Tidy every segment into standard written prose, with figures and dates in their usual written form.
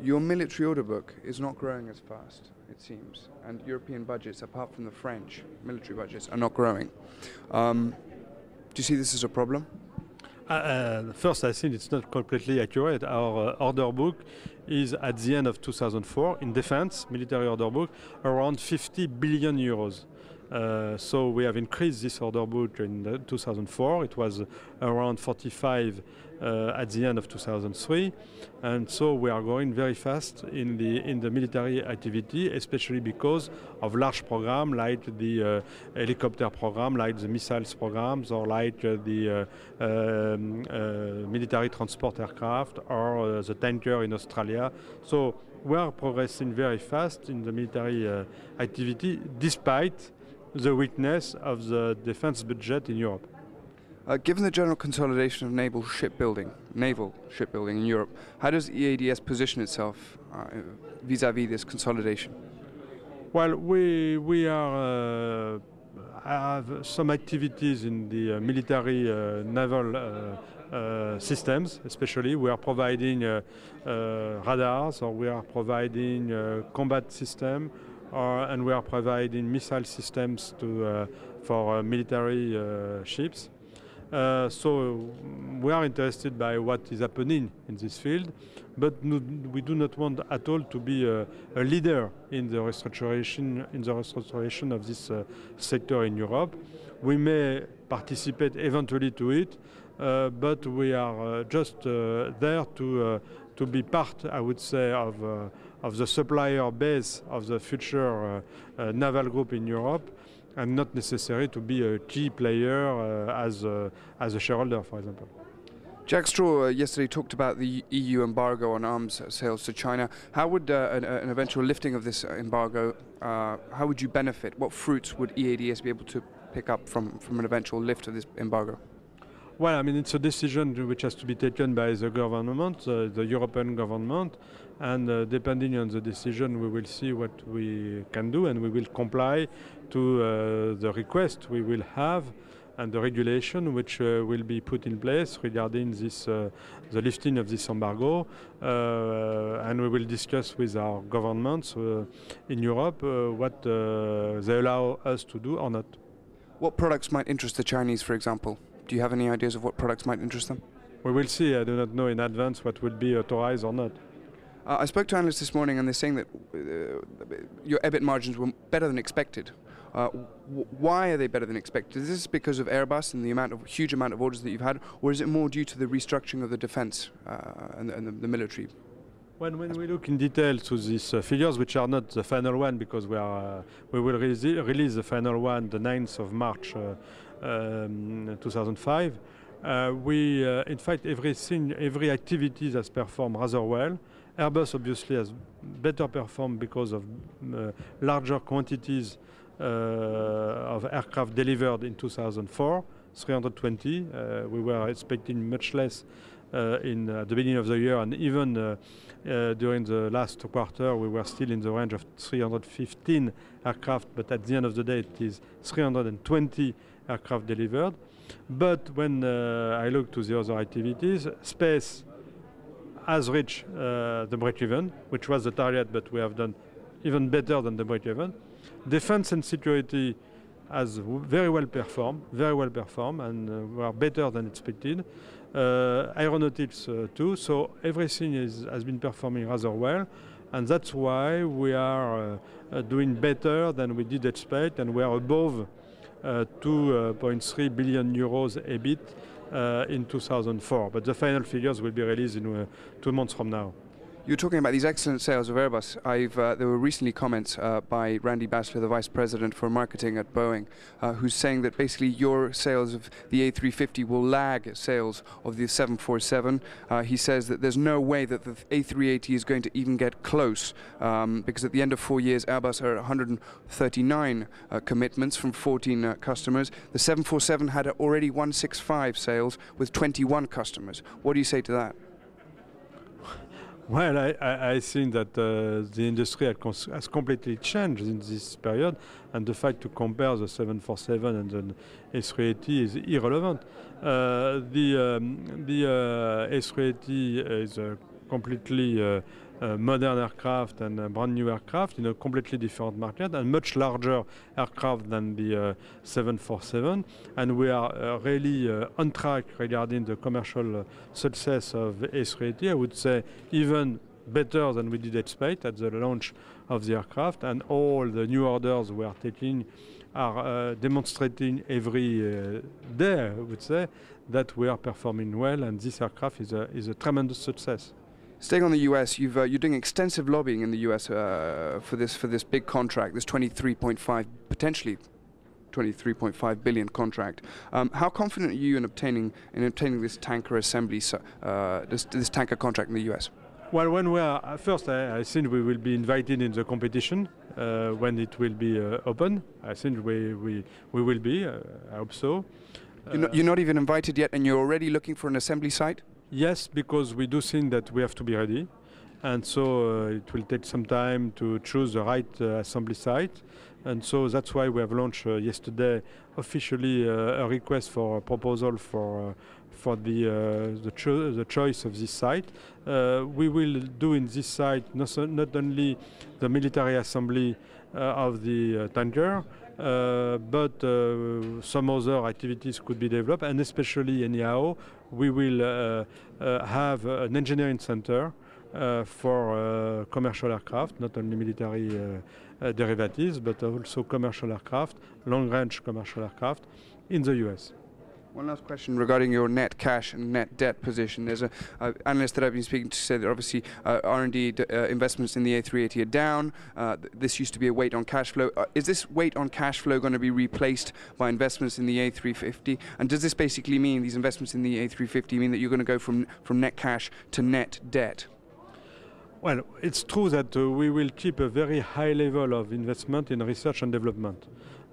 Your military order book is not growing as fast, it seems, and European budgets, apart from the French military budgets, are not growing. Do you see this as a problem? First, I think it's not completely accurate. Our order book is at the end of 2004 in defense, military order book, around 50 billion euros. So we have increased this order book in 2004. It was around 45 at the end of 2003, and so we are going very fast in the military activity, especially because of large programs like the helicopter program, like the missiles programs, or like the military transport aircraft, or the tanker in Australia. So we are progressing very fast in the military activity, despite the weakness of the defense budget in Europe. Given the general consolidation of naval shipbuilding in Europe, how does EADS position itself vis-à-vis this consolidation? Well, we have some activities in the military naval systems, especially. We are providing radars, or we are providing combat system, and we are providing missile systems for military ships. So we are interested by what is happening in this field, but we do not want at all to be a leader in the restoration of this sector in Europe. We may participate eventually to it, but we are just there to be part, I would say, of the supplier base of the future naval group in Europe, and not necessary to be a key player as a shareholder, for example. Jack Straw yesterday talked about the EU embargo on arms sales to China. How would an eventual lifting of this embargo, how would you benefit? What fruits would EADS be able to pick up from an eventual lift of this embargo? Well, I mean, it's a decision which has to be taken by the government, the European government, and depending on the decision, we will see what we can do, and we will comply to the request we will have and the regulation which will be put in place regarding this, the lifting of this embargo, and we will discuss with our governments in Europe what they allow us to do or not. What products might interest the Chinese, for example? Do you have any ideas of what products might interest them? We will see. I do not know in advance what would be authorized or not. I spoke to analysts this morning, and they're saying that your EBIT margins were better than expected. Why are they better than expected? Is this because of Airbus and the huge amount of orders that you've had, or is it more due to the restructuring of the defense and the military? When we look in detail to these figures, which are not the final one, because we will release the final one the 9th of March 2005, in fact, every activity has performed rather well. Airbus obviously has better performed because of larger quantities of aircraft delivered in 2004, 320. We were expecting much less at the beginning of the year, and even during the last quarter we were still in the range of 315 aircraft, but at the end of the day it is 320 aircraft delivered. But when I look to the other activities, space has reached the break-even, which was the target, but we have done even better than the break-even. Defense and security has very well performed, and were better than expected. Aeronautics too, so everything has been performing rather well, and that's why we are doing better than we did expect, and we are above 2.3 billion euros EBIT in 2004. But the final figures will be released in 2 months from now. You're talking about these excellent sales of Airbus. There were recently comments by Randy Bassler, the Vice President for Marketing at Boeing, who's saying that basically your sales of the A350 will lag sales of the 747. He says that there's no way that the A380 is going to even get close, because at the end of 4 years, Airbus are 139 commitments from 14 customers. The 747 had already 165 sales with 21 customers. What do you say to that? Well, I think that the industry has completely changed in this period, and the fact to compare the 747 and the A380 is irrelevant. The A380 is completely modern aircraft and brand new aircraft in a completely different market and much larger aircraft than the 747. And we are really on track regarding the commercial success of A380. I would say even better than we did expect at the launch of the aircraft, and all the new orders we are taking are demonstrating every day, I would say, that we are performing well, and this aircraft is a tremendous success. Staying on the US, you're doing extensive lobbying in the US for this big contract, this potentially 23.5 billion contract. How confident are you in obtaining this tanker assembly, this tanker contract in the US? Well, when we are first, I think we will be invited in the competition when it will be open. I think we will be. I hope so. You're not even invited yet, and you're already looking for an assembly site? Yes, because we do think that we have to be ready, and so it will take some time to choose the right assembly site. And so that's why we have launched yesterday officially a request for a proposal for the choice of this site. We will do in this site not only the military assembly of the tanker, but some other activities could be developed, and especially anyhow, we will have an engineering center for commercial aircraft, not only military derivatives, but also commercial aircraft, long-range commercial aircraft in the US. One last question regarding your net cash and net debt position. There's an analyst that I've been speaking to say that obviously R&D investments in the A380 are down. This used to be a weight on cash flow. Is this weight on cash flow going to be replaced by investments in the A350? And does this basically mean, these investments in the A350 mean that you're going to go from net cash to net debt? Well, it's true that we will keep a very high level of investment in research and development.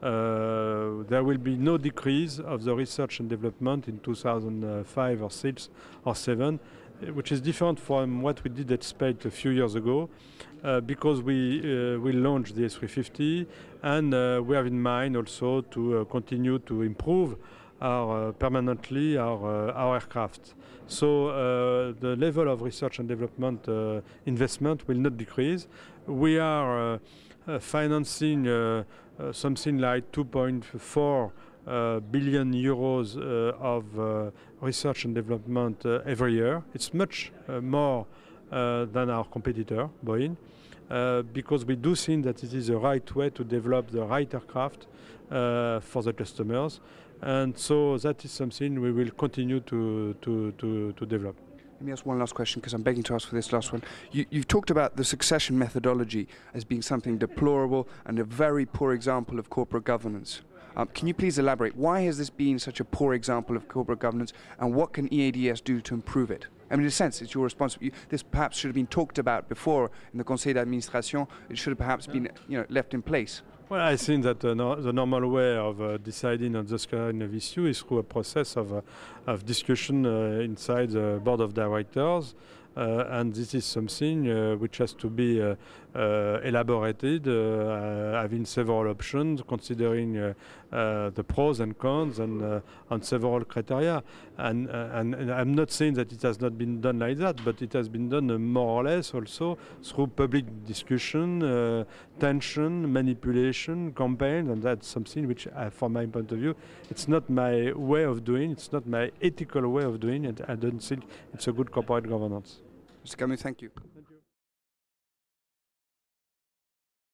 There will be no decrease of the research and development in 2005 or 6 or 7, which is different from what we did expect a few years ago, because we will launch the A350, and we have in mind also to continue to improve permanently our aircraft. So the level of research and development investment will not decrease. We are financing something like 2.4 billion euros of research and development every year. It's much more than our competitor, Boeing, because we do think that it is the right way to develop the right aircraft for the customers. And so that is something we will continue to develop. Let me ask one last question, because I'm begging to ask for this last one. You've talked about the succession methodology as being something deplorable and a very poor example of corporate governance. Can you please elaborate? Why has this been such a poor example of corporate governance, and what can EADS do to improve it? I mean, in a sense, it's your responsibility. This perhaps should have been talked about before in the Conseil d'Administration. It should have perhaps been left in place. Well, I think that the normal way of deciding on this kind of issue is through a process of discussion inside the board of directors. And this is something which has to be elaborated, having several options, considering the pros and cons, and on several criteria. And I'm not saying that it has not been done like that, but it has been done more or less also through public discussion, tension, manipulation, campaigns, and that's something which, from my point of view, it's not my way of doing, it's not my ethical way of doing it. I don't think it's a good corporate governance. Mr. Camus, thank you.